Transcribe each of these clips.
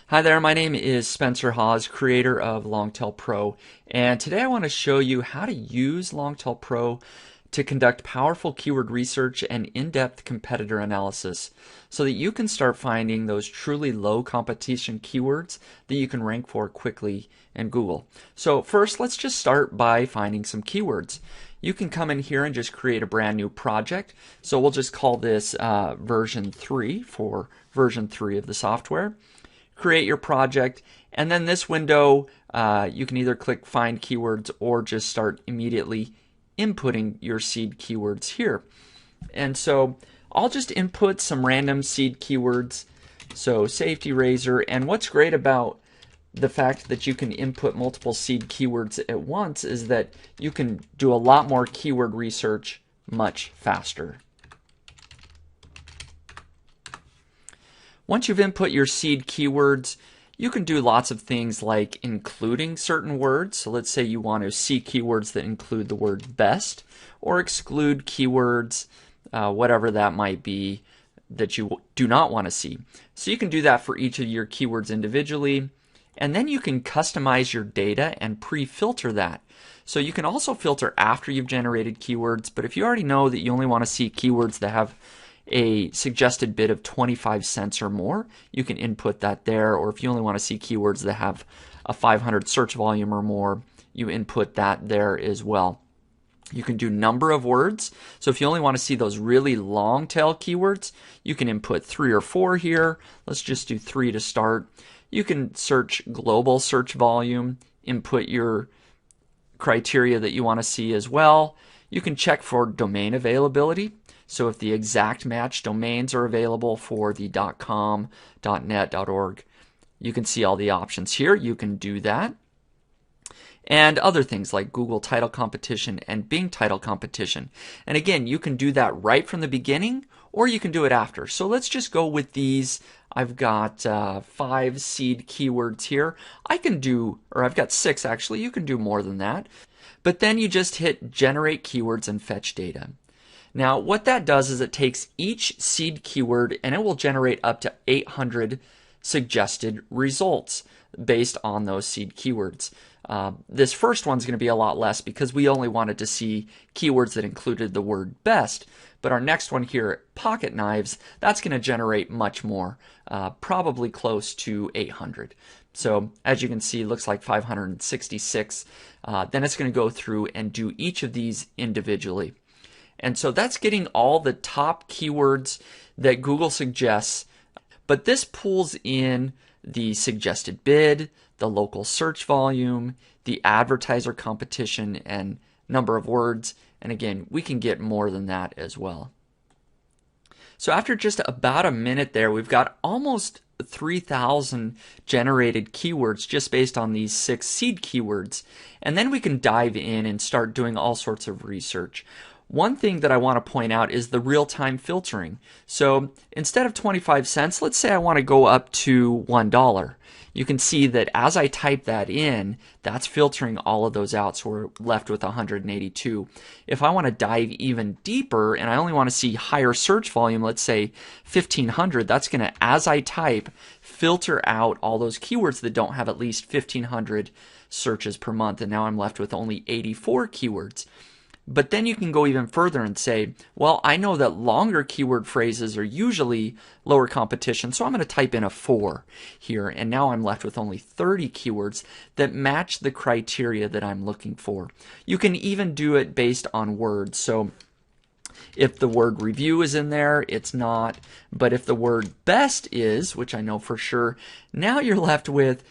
Hi there, my name is Spencer Hawes, creator of Longtail Pro, and today I want to show you how to use Longtail Pro to conduct powerful keyword research and in-depth competitor analysis so that you can start finding those truly low competition keywords that you can rank for quickly in Google. So first, let's just start by finding some keywords. You can come in here and just create a brand new project. So we'll just call this version 3 for version 3 of the software. Create your project, and then this window you can either click find keywords or just start immediately inputting your seed keywords here. And so I'll just input some random seed keywords, so safety razor. And what's great about the fact that you can input multiple seed keywords at once is that you can do a lot more keyword research much faster. Once you've input your seed keywords, you can do lots of things like including certain words. So let's say you want to see keywords that include the word best, or exclude keywords, whatever that might be, that you do not want to see. So you can do that for each of your keywords individually. And then you can customize your data and pre-filter that. So you can also filter after you've generated keywords, but if you already know that you only want to see keywords that have a suggested bid of 25 cents or more, you can input that there. Or if you only want to see keywords that have a 500 search volume or more, you input that there as well. You can do number of words. So if you only want to see those really long tail keywords, you can input 3 or 4 here. Let's just do 3 to start. You can search global search volume, input your criteria that you want to see as well. You can check for domain availability. So if the exact match domains are available for the .com, .net, .org, you can see all the options here. You can do that. And other things like Google Title Competition and Bing Title Competition. And again, you can do that right from the beginning, or you can do it after. So let's just go with these. I've got 5 seed keywords here. I've got 6 actually. You can do more than that. But then you just hit Generate Keywords and Fetch Data. Now, what that does is it takes each seed keyword and it will generate up to 800 suggested results based on those seed keywords. This first one's going to be a lot less because we only wanted to see keywords that included the word best. But our next one here, pocket knives, that's going to generate much more, probably close to 800. So as you can see, it looks like 566. Then it's going to go through and do each of these individually. And so that's getting all the top keywords that Google suggests, but this pulls in the suggested bid, the local search volume, the advertiser competition, and number of words. And again, we can get more than that as well. So after just about a minute there, we've got almost 3,000 generated keywords just based on these 6 seed keywords. And then we can dive in and start doing all sorts of research. One thing that I want to point out is the real-time filtering. So instead of 25 cents, let's say I want to go up to $1. You can see that as I type that in, that's filtering all of those out, so we're left with 182. If I want to dive even deeper and I only want to see higher search volume, let's say 1,500, that's going to, as I type, filter out all those keywords that don't have at least 1,500 searches per month, and now I'm left with only 84 keywords. But then you can go even further and say, well, I know that longer keyword phrases are usually lower competition, so I'm going to type in a 4 here, and now I'm left with only 30 keywords that match the criteria that I'm looking for. You can even do it based on words. So if the word review is in there, it's not. But if the word best is, which I know for sure, now you're left with,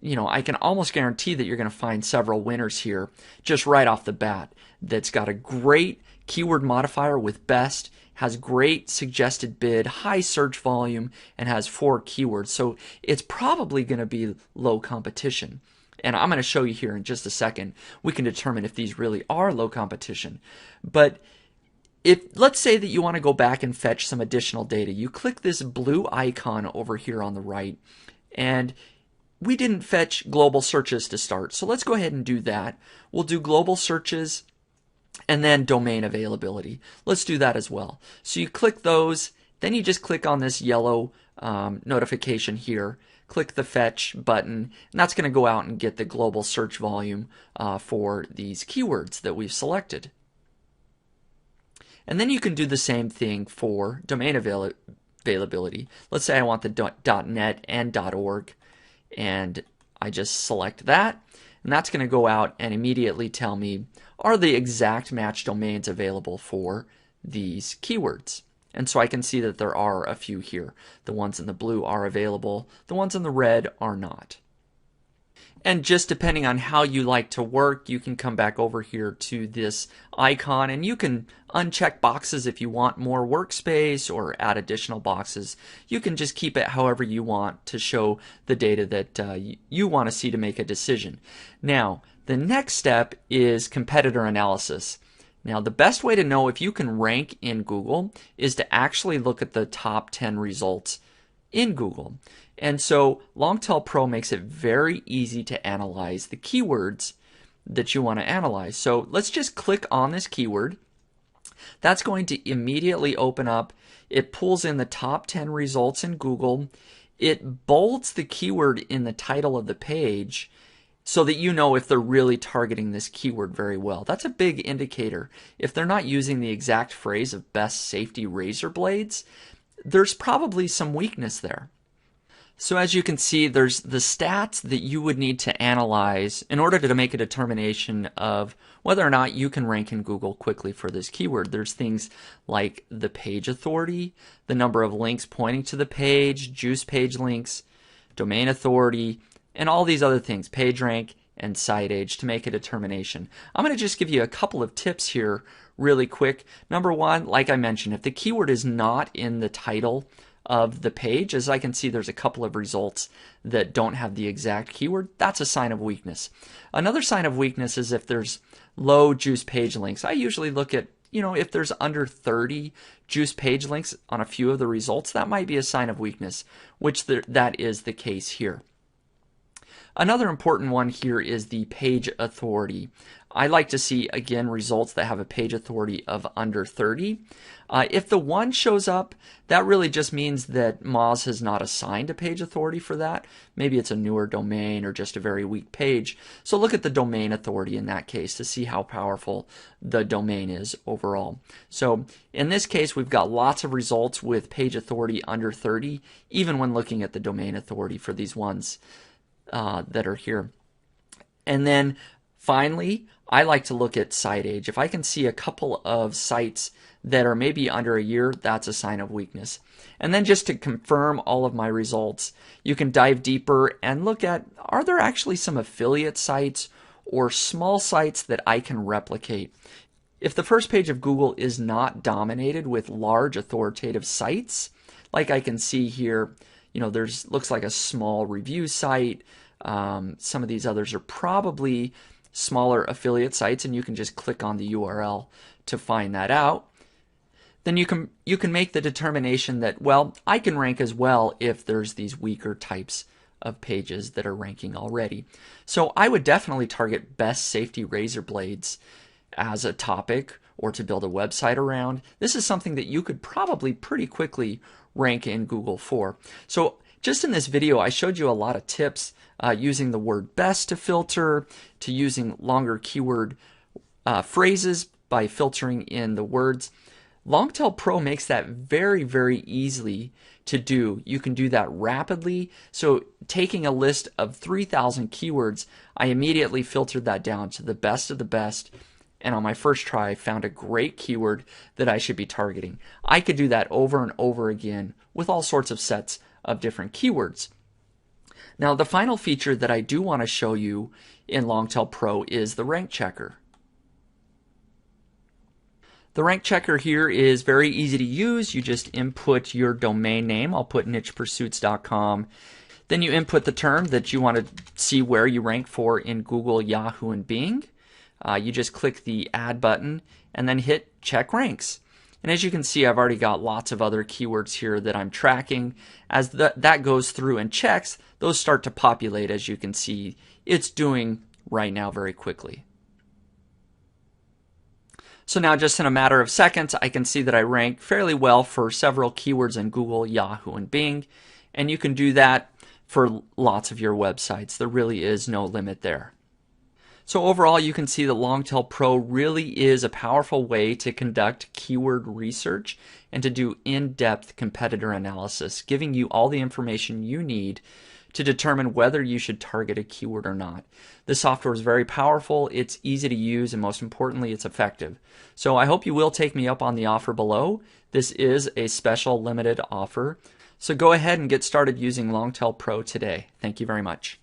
I can almost guarantee that you're going to find several winners here just right off the bat. That's got a great keyword modifier with best, has great suggested bid, high search volume, and has 4 keywords. So it's probably going to be low competition. And I'm going to show you here in just a second. We can determine if these really are low competition. But let's say that you want to go back and fetch some additional data. You click this blue icon over here on the right, and we didn't fetch global searches to start. So let's go ahead and do that. We'll do global searches and then domain availability. Let's do that as well. So you click those, then you just click on this yellow notification here, click the fetch button, and that's going to go out and get the global search volume for these keywords that we've selected. And then you can do the same thing for domain availability. Let's say I want the .net and .org, and I just select that, and that's going to go out and immediately tell me, are the exact match domains available for these keywords? And so I can see that there are a few here. The ones in the blue are available. The ones in the red are not. And just depending on how you like to work, you can come back over here to this icon and you can uncheck boxes if you want more workspace or add additional boxes. You can just keep it however you want to show the data that you want to see to make a decision. Now, the next step is competitor analysis. Now, the best way to know if you can rank in Google is to actually look at the top 10 results in Google. And so Longtail Pro makes it very easy to analyze the keywords that you want to analyze. So let's just click on this keyword. That's going to immediately open up. It pulls in the top 10 results in Google. It bolds the keyword in the title of the page so that you know if they're really targeting this keyword very well. That's a big indicator. If they're not using the exact phrase of best safety razor blades, there's probably some weakness there. So as you can see, there's the stats that you would need to analyze in order to make a determination of whether or not you can rank in Google quickly for this keyword. There's things like the page authority, the number of links pointing to the page, juice page links, domain authority, and all these other things, page rank and site age, to make a determination. I'm going to just give you a couple of tips here really quick. Number one, like I mentioned, if the keyword is not in the title of the page, as I can see there's a couple of results that don't have the exact keyword, that's a sign of weakness. Another sign of weakness is if there's low juice page links. I usually look at, if there's under 30 juice page links on a few of the results, that might be a sign of weakness, which that is the case here. Another important one here is the page authority. I like to see, again, results that have a page authority of under 30. If the 1 shows up, that really just means that Moz has not assigned a page authority for that. Maybe it's a newer domain or just a very weak page. So look at the domain authority in that case to see how powerful the domain is overall. So in this case, we've got lots of results with page authority under 30, even when looking at the domain authority for these ones that are here. And then finally, I like to look at site age. If I can see a couple of sites that are maybe under a year, that's a sign of weakness. And then just to confirm all of my results, you can dive deeper and look at, are there actually some affiliate sites or small sites that I can replicate? If the first page of Google is not dominated with large authoritative sites, like I can see here, looks like a small review site. Some of these others are probably smaller affiliate sites, and you can just click on the URL to find that out. Then you can make the determination that, well, I can rank as well if there's these weaker types of pages that are ranking already. So I would definitely target best safety razor blades as a topic or to build a website around. This is something that you could probably pretty quickly rank in Google for. So just in this video, I showed you a lot of tips using the word best to filter, to using longer keyword phrases by filtering in the words. Longtail Pro makes that very, very easily to do. You can do that rapidly. So taking a list of 3,000 keywords, I immediately filtered that down to the best of the best. And on my first try, I found a great keyword that I should be targeting. I could do that over and over again with all sorts of sets of different keywords. Now, the final feature that I do want to show you in Longtail Pro is the rank checker. The rank checker here is very easy to use. You just input your domain name. I'll put nichepursuits.com. Then you input the term that you want to see where you rank for in Google, Yahoo, and Bing. You just click the add button and then hit check ranks. And as you can see, I've already got lots of other keywords here that I'm tracking. As that goes through and checks, those start to populate, as you can see it's doing right now very quickly. So now just in a matter of seconds, I can see that I rank fairly well for several keywords in Google, Yahoo, and Bing. And you can do that for lots of your websites. There really is no limit there. So overall, you can see that Longtail Pro really is a powerful way to conduct keyword research and to do in-depth competitor analysis, giving you all the information you need to determine whether you should target a keyword or not. This software is very powerful, it's easy to use, and most importantly, it's effective. So I hope you will take me up on the offer below. This is a special limited offer. So go ahead and get started using Longtail Pro today. Thank you very much.